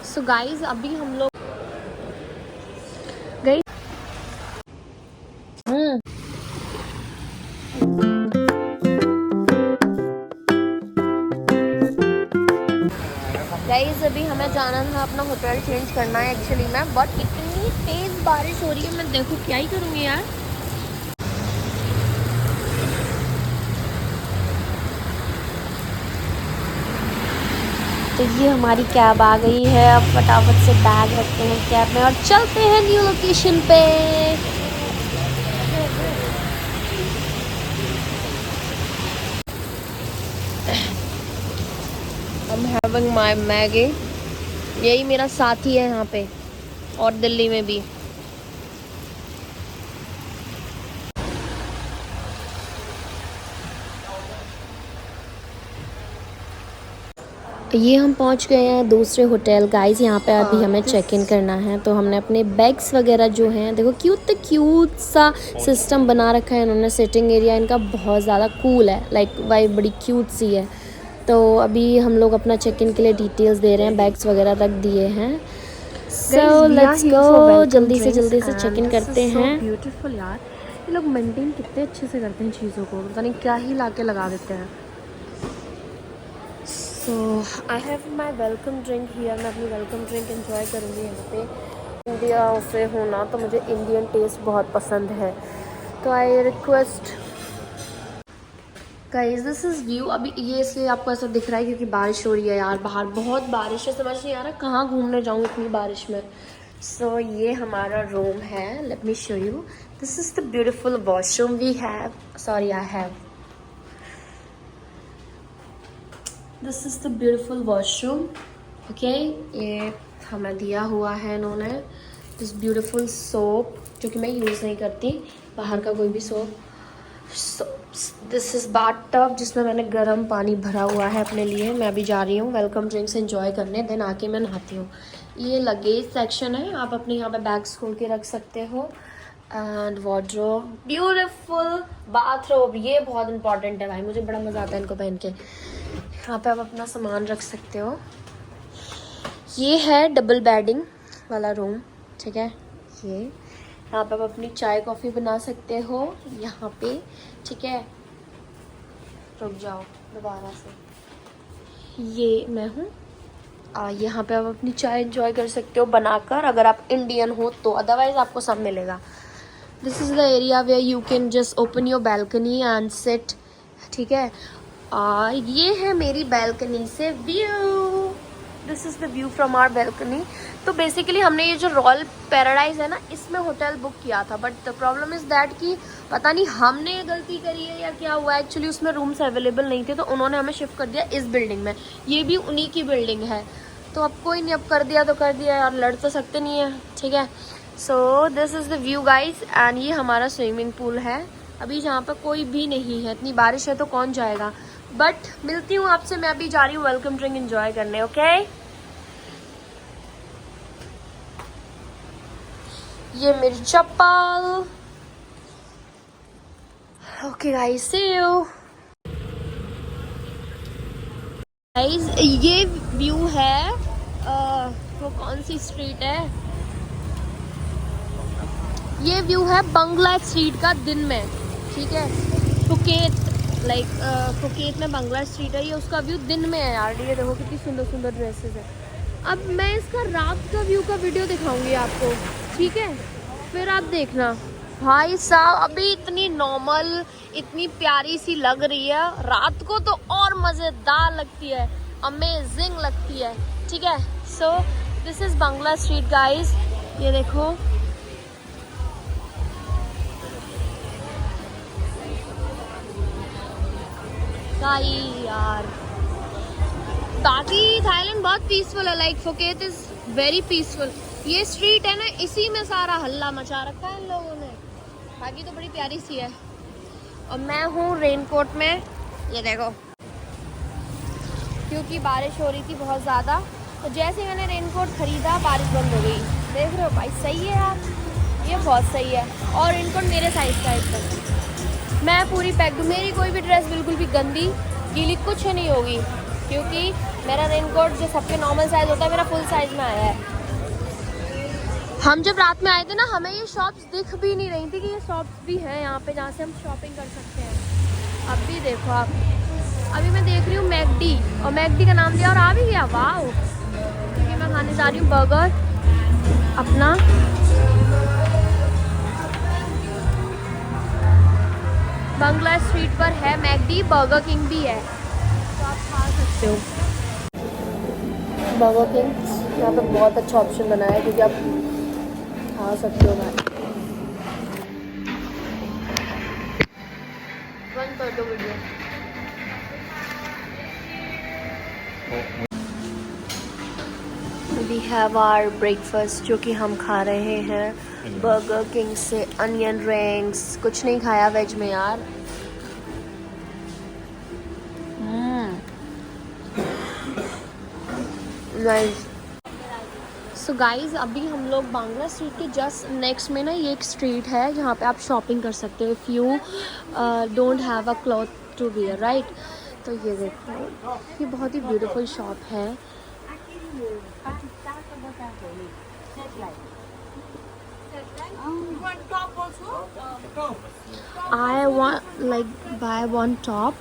So guys अभी हम लोग गए गाइज अभी हमें जाना था अपना होटल चेंज करना है एक्चुअली में, बट इतनी तेज़ बारिश हो रही है, मैं देखो क्या ही करूँगी यार। तो ये हमारी कैब आ गई है, अब फटाफट से बैग रखते हैं कैब में और चलते हैं न्यू लोकेशन पे। I'm having my मैगी, यही मेरा साथी है यहाँ पे और दिल्ली में भी। ये हम पहुंच गए हैं दूसरे होटल गाइस। यहाँ पे अभी हमें चेक इन करना है, तो हमने अपने बैग्स वगैरह जो हैं, देखो क्यूट सा सिस्टम बना रखा है इन्होंने। सिटिंग एरिया इनका बहुत ज़्यादा कूल है, लाइक वाइब बड़ी क्यूट सी है। तो अभी हम लोग अपना चेक इन के लिए डिटेल्स दे रहे हैं, बैग्स वगैरह रख दिए हैं। सो लेट्स गो, जल्दी से चेक इन करते हैं। ब्यूटीफुल यार, ये लोग मेंटेन कितने अच्छे से करते हैं चीज़ों को, पता नहीं क्या ही ला के लगा देते हैं। So I have my welcome drink here, मैं अपनी वेलकम ड्रिंक एंजॉय करूँगी यहाँ पे। इंडिया से होना तो मुझे इंडियन टेस्ट बहुत पसंद है, तो I request guys this is view. अभी ये इसलिए आपको ऐसा दिख रहा है क्योंकि बारिश हो रही है यार, बाहर बहुत बारिश है, समझ नहीं आ रहा कहाँ घूमने जाऊँ इतनी बारिश में। सो ये हमारा रूम है, let me show you. This is the beautiful washroom we have, sorry I have, this is the beautiful washroom. Okay, ये हमें दिया हुआ है इन्होंने दिस ब्यूटीफुल सोप, जो कि मैं यूज़ नहीं करती बाहर का कोई भी soap. This is bath tub, जिसमें मैंने गर्म पानी भरा हुआ है अपने लिए। मैं अभी जा रही हूँ वेलकम ड्रिंक्स एंजॉय करने, देन आके मैं नहाती हूँ। ये लगेज सेक्शन है, आप अपने यहाँ पे बैग्स खोल के रख सकते हो। एंड वार्डरोब, ब्यूटीफुल बाथरोब, ये बहुत इंपॉर्टेंट है भाई, मुझे बड़ा मज़ा आता है इनको पहन के। यहाँ पे आप अपना सामान रख सकते हो। ये है डबल बेडिंग वाला रूम, ठीक है। ये यहाँ पे आप अपनी चाय कॉफ़ी बना सकते हो यहाँ पे, ठीक है। रुक जाओ दोबारा से, ये मैं हूँ। यहाँ पे आप अपनी चाय एंजॉय कर सकते हो बनाकर, अगर आप इंडियन हो तो, अदरवाइज आपको सब मिलेगा। This is the area where you can just open your balcony and sit, ठीक है। ये है मेरी बैल्कनी से view, this is the view from our balcony. तो बेसिकली हमने ये जो रॉयल पैराडाइज है ना, इसमें होटल बुक किया था, but the problem is that कि पता नहीं हमने गलती करी है या क्या हुआ, एक्चुअली उसमें रूम्स अवेलेबल नहीं थे, तो उन्होंने हमें शिफ्ट कर दिया इस बिल्डिंग में। ये भी उन्हीं की बिल्डिंग है, तो अब कोई नहीं, अब कर दिया तो कर दिया यार, लड़ तो सकते नहीं है, ठीक है। So this is the view guys, and ये हमारा स्विमिंग पूल है। अभी जहाँ पर कोई भी नहीं है, इतनी बारिश है तो कौन जाएगा, बट मिलती हूँ आपसे, मैं अभी जा रही हूँ वेलकम ड्रिंक एंजॉय करने। ओके, ये मेरी चप्पल। Okay guys, see you guys. ये व्यू है, वो कौन सी स्ट्रीट है, ये व्यू है बंगला स्ट्रीट का दिन में, ठीक है। फुकेत, लाइक फुकेत में बंगला स्ट्रीट है, ये उसका व्यू दिन में है यार। ये देखो कितनी सुंदर सुंदर ड्रेसेस है। अब मैं इसका रात का व्यू का वीडियो दिखाऊंगी आपको, ठीक है, फिर आप देखना। भाई साहब अभी इतनी नॉर्मल, इतनी प्यारी सी लग रही है, रात को तो और मज़ेदार लगती है, अमेजिंग लगती है, ठीक है। So this is Bangla street guys, ये देखो। यार बाकी थाईलैंड बहुत पीसफुल है, like Phuket is very peaceful. ये स्ट्रीट है ना, इसी में सारा हल्ला मचा रखा है इन लोगों ने, बाकी तो बड़ी प्यारी सी है। और मैं हूँ रेनकोट में, ये देखो, क्योंकि बारिश हो रही थी बहुत ज़्यादा, तो जैसे ही मैंने रेनकोट ख़रीदा बारिश बंद हो गई। देख रहे हो भाई, सही है यार, ये बहुत सही है। और रेनकोट मेरे साइज़ का एकदम, मैं पूरी पैक दूँ, मेरी कोई भी ड्रेस बिल्कुल भी गंदी गीली कुछ नहीं होगी, क्योंकि मेरा रेनकोट जो सबके नॉर्मल साइज होता है मेरा फुल साइज में आया है। हम जब रात में आए थे ना, हमें ये शॉप्स दिख भी नहीं रही थी कि ये शॉप्स भी हैं यहाँ पे जहाँ से हम शॉपिंग कर सकते हैं। अब भी देखो आप, अभी मैं देख रही हूँ मैकडी, और मैकडी का नाम दिया और आ भी गया। वाह, क्योंकि मैं खाने जा रही हूँ बर्गर अपना। बंगला स्ट्रीट पर है मैकडी, बर्गर किंग भी है, तो आप खा सकते हो। बर्गर किंग यहाँ पे बहुत अच्छा ऑप्शन बनाया है, क्योंकि आप खा सकते हो भाई। बंद कर दो video. We have our breakfast, जो कि हम खा रहे हैं बर्गर किंग से अनियन रिंग्स। कुछ नहीं खाया वेज में यार। नाइस। सो गाइज, अभी हम लोग बांग्ला स्ट्रीट के जस्ट नेक्स्ट में ना ये एक स्ट्रीट है जहाँ पे आप शॉपिंग कर सकते हो if you don't have a cloth to wear, right. तो ये देखो, ये बहुत ही ब्यूटीफुल शॉप है। I want like buy one top,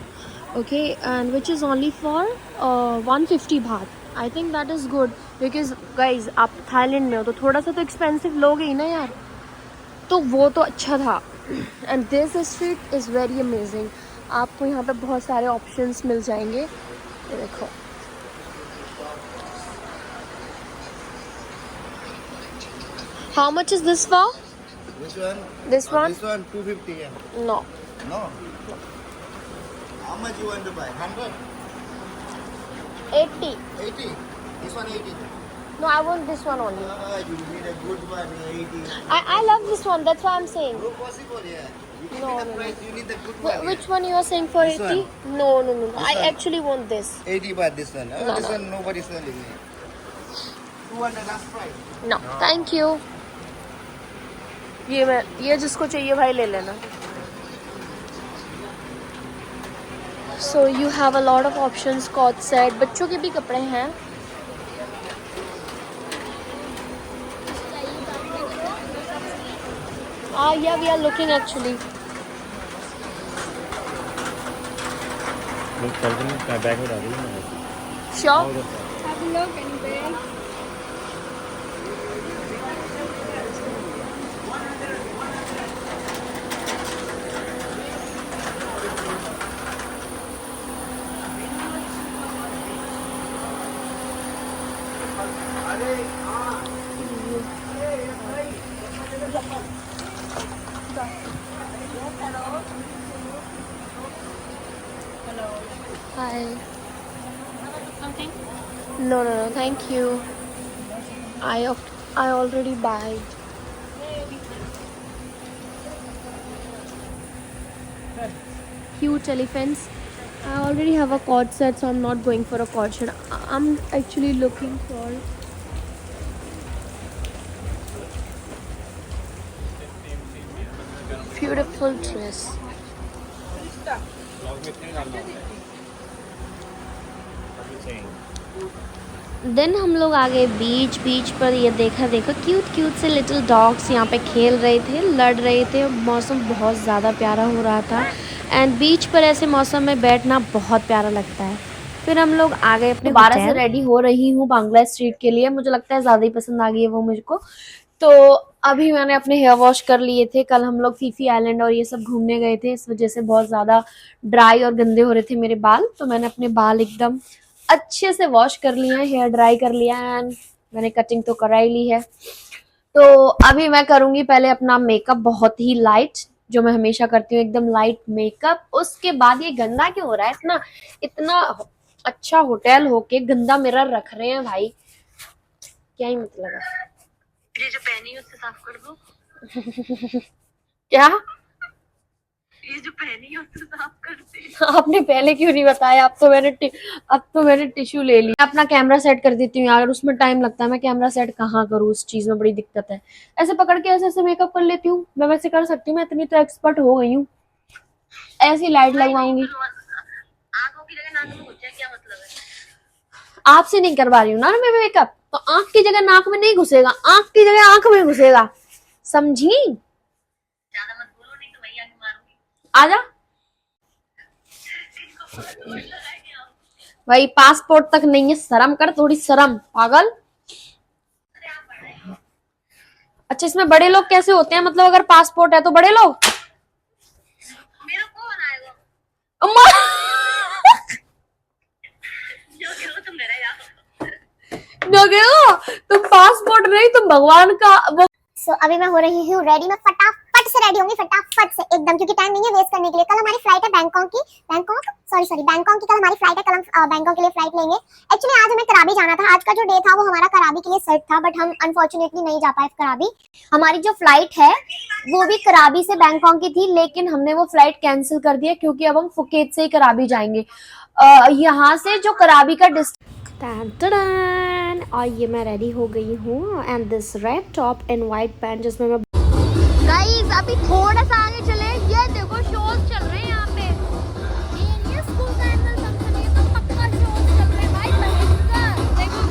okay, and which is only for 150 baht. I think that is good because guys, आप Thailand में हो तो थोड़ा सा तो एक्सपेंसिव लोगे ही ना यार, तो वो तो अच्छा था। And this street is very amazing. आपको यहाँ पे बहुत सारे ऑप्शंस मिल जाएंगे। ये देखो, how much is this for? Which one? This one? This one 250. Yeah. No. No. How much you want to buy? 100? 80. 80. This one 80. No, I want this one only. You need a good one. 80. I love this one. That's why I'm saying. No possible. Yeah. You give No, me the no, price. You need the good one. Which one you are saying for This 80? one. No, no, no, no. This I one. actually want this. 80 baht. This one. No, This no. one nobody selling. 200 last price. No, thank you. ये जिसको चाहिए भाई ले लेना। So you have a lot of options, coat set, बच्चों के भी कपड़े हैं। Yeah, we are looking actually. Bag में डाल दीजिए। Sure. Have a look anyway. Hi. No, no, no. Thank you. I already buy. Cute elephants. I already have a cord set, so I'm not going for a cord set. I'm actually looking for beautiful dress. Then हम लोग आ गए बीच पर। ये देखा cute से little dogs यहाँ पे खेल रहे थे, लड़ रहे थे। मौसम बहुत ज़्यादा प्यारा हो रहा था, एंड बीच पर ऐसे मौसम में बैठना बहुत प्यारा लगता है। फिर हम लोग आ गए अपने 12 से रेडी हो रही हूँ बांग्ला स्ट्रीट के लिए। मुझे लगता है ज़्यादा ही पसंद आ गई है वो मुझको। तो अभी मैंने अपने हेयर वॉश कर लिए थे। कल हम लोग फीफी आइलैंड और ये सब घूमने गए थे, इस वजह से बहुत ज़्यादा ड्राई और गंदे हो रहे थे मेरे बाल। तो मैंने अपने बाल एकदम अच्छे से वॉश कर लिया है, हेयर ड्राई कर लिया है, एंड मैंने कटिंग तो कराई ली है। तो अभी मैं करूंगी पहले अपना मेकअप बहुत ही लाइट, जो मैं हमेशा करती हूँ, एकदम लाइट मेकअप। उसके बाद ये गंदा क्यों हो रहा है इतना, इतना अच्छा होटल होके गंदा मिरर रख रहे हैं भाई, क्या ही मतलब है। ये जो पहनी है उससे साफ कर दो। क्या? ये जो पहनी है उससे साफ कर दे। आपने पहले क्यों नहीं बताया? अब तो मैंने टिश्यू ले लिया। अपना कैमरा सेट कर देती हूँ यार, उसमें टाइम लगता है। मैं कैमरा सेट कहाँ करूँ, उस चीज में बड़ी दिक्कत है। ऐसे पकड़ के ऐसे मेकअप कर लेती हूँ मैं, वैसे कर सकती हूँ। मैं इतनी तो एक्सपर्ट हो गई हूँ। ऐसी लाइट लगवाऊंगी। आंखों की जगह नाक में घुस जाए, क्या मतलब है? आपसे नहीं करवा रही हूँ ना मैं मेकअप, तो आंख की जगह नाक में नहीं घुसेगा, आंख की जगह आंख में घुसेगा, समझी? आजा भाई, पासपोर्ट तक नहीं है, शर्म कर थोड़ी, शर्म पागल। अच्छा इसमें बड़े लोग कैसे होते हैं, मतलब अगर पासपोर्ट है तो बड़े लोग? अम्मा तुम पासपोर्ट नहीं, तुम भगवान का वो। अभी मैं हो रही हूँ रेडी। मैं फटाफट से रेडी होंगी, फटाफट से एकदम, क्योंकि टाइम नहीं है वेस्ट करने के लिए। कल हमारी फ्लाइट है बैंकॉक की, बैंकॉक की कल हमारी फ्लाइट है। कल हम बैंकॉक के लिए फ्लाइट लेंगे। एक्चुअली आज हमें कराबी जाना था। आज का जो डे था वो हमारा कराबी के लिए सेट था, बट हम अनफॉर्चुनेटली नहीं जा पाए कराबी। हमारी जो फ्लाइट है वो भी कराबी से बैंकॉक की थी, लेकिन हमने वो फ्लाइट कैंसिल कर दिया क्योंकि अब हम फुकेत से ही कराबी जाएंगे। यहाँ से जो कराबी का और ये मैं रेडी हो गई हूँ, and this red top and white pant जिसमें मैं। गाइस अभी थोड़ा सा आगे चले, ये देखो शोज चल रहे हैं यहाँ पे। ये स्कूल का एनुअल फंक्शन है, तो पक्का शोज चल रहे हैं भाई, भयंकर। देखो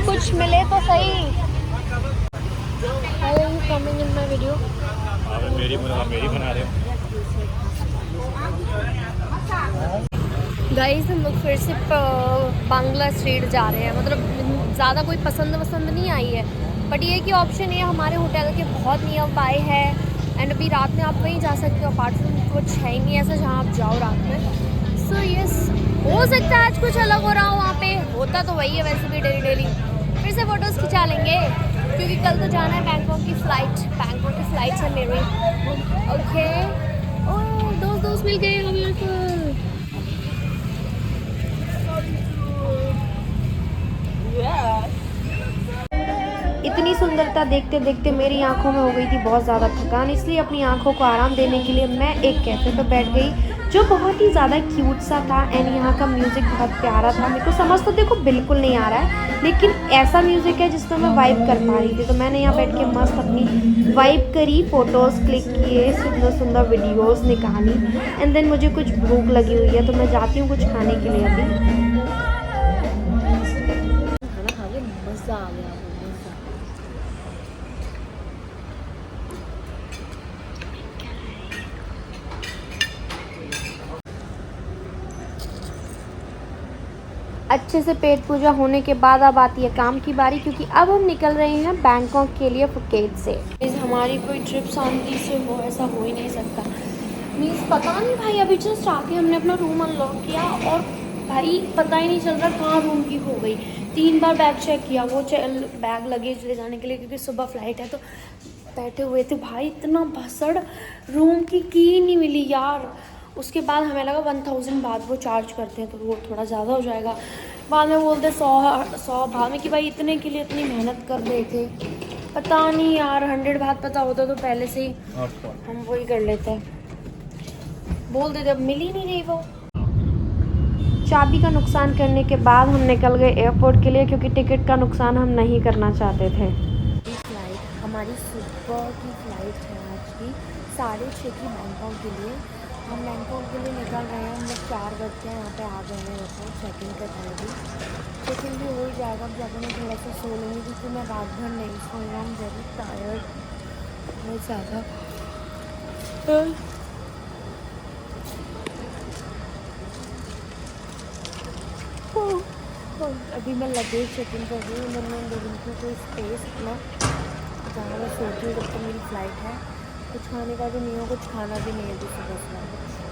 कुछ मिले तो सही। Coming in my video. मेरी बना रहे हो। गाइस हम लोग फिर से बांग्ला स्ट्रीट जा रहे हैं, मतलब ज़्यादा कोई पसंद नहीं आई है, बट ये कि ऑप्शन ये हमारे होटल के बहुत नियर बाय है, एंड अभी रात में आप वहीं जा सकते हो। अपार्ट फ्रॉम कुछ है ही नहीं ऐसा जहाँ आप जाओ रात में। सो यस, हो सकता है आज कुछ अलग हो रहा हो वहाँ पे, होता तो वही है वैसे भी डेली। फिर से फ़ोटोज़ खिंचा लेंगे क्योंकि कल तो जाना है बैंकॉक की फ़्लाइट है मेरी। ओके, ओह दोस्त मिल गए हमें तो। इतनी सुंदरता देखते देखते मेरी आंखों में हो गई थी बहुत ज़्यादा थकान, इसलिए अपनी आंखों को आराम देने के लिए मैं एक कैफ़े पर बैठ गई जो बहुत ही ज़्यादा क्यूट सा था, एंड यहाँ का म्यूज़िक बहुत प्यारा था। मेरे को समझ तो देखो बिल्कुल नहीं आ रहा है, लेकिन ऐसा म्यूज़िक है जिसमें मैं वाइब कर पा रही थी। तो मैंने यहाँ बैठ के मस्त अपनी वाइब करी, फ़ोटोज़ क्लिक किए, सुंदर सुंदर वीडियोज़ निकाली, एंड देन मुझे कुछ भूख लगी हुई है तो मैं जाती हूँ कुछ खाने के लिए। अभी खाना खा के मज़ा आ गया। अच्छे से पेट पूजा होने के बाद अब आती है काम की बारी, क्योंकि अब हम निकल रहे हैं बैंकॉक के लिए फुकेत से। हमारी कोई ट्रिप शांति से हो ऐसा हो ही नहीं सकता। मीन्स पता नहीं भाई, अभी जस्ट आके हमने अपना रूम अनलॉक किया और भाई पता ही नहीं चल रहा कहाँ रूम की हो गई। 3 बार बैग चेक किया, वो बैग लगेज ले जाने के लिए, क्योंकि सुबह फ्लाइट है तो बैठे हुए थे भाई, इतना भसड़, रूम की नहीं मिली यार। उसके बाद हमें लगा 1000 बाद वो चार्ज करते हैं तो वो थोड़ा ज़्यादा हो जाएगा। बाद में बोलते 100 बाद में कि भाई इतने के लिए इतनी मेहनत कर रहे थे। पता नहीं यार, 100 बाद पता होता तो पहले से ही हम वही कर लेते। बोल देते, अब मिल ही नहीं रही वो। चाबी का नुकसान करने के बाद हम निकल गए एयरपोर्ट के लिए, क्योंकि टिकट का नुकसान हम नहीं करना चाहते थे। फ्लाइट हमारी सुबह की फ्लाइट है आज की 6:30 की बैंकॉक के लिए। हम बैंकॉक के लिए निकल रहे हैं, हम लोग 4 बज के यहाँ पे आ गए हैं। एयरपोर्ट चेक इन का टाइम भी, चेक इन भी हो ही जाएगा। अब जाकर मैं थोड़ा सा सो लूँगी क्योंकि मैं रात भर नहीं सोई हूँ, वेरी टायर्ड बहुत ज़्यादा। अभी मैं लगेज चेक इन कर रही हूँ। मैंने कोई स्पेस अपना जहाँ मैं सोती हूँ जब तक मेरी फ़्लाइट है। कुछ खाने का भी नहीं हो, कुछ खाना भी नहीं है, दूसरा 10 लाख।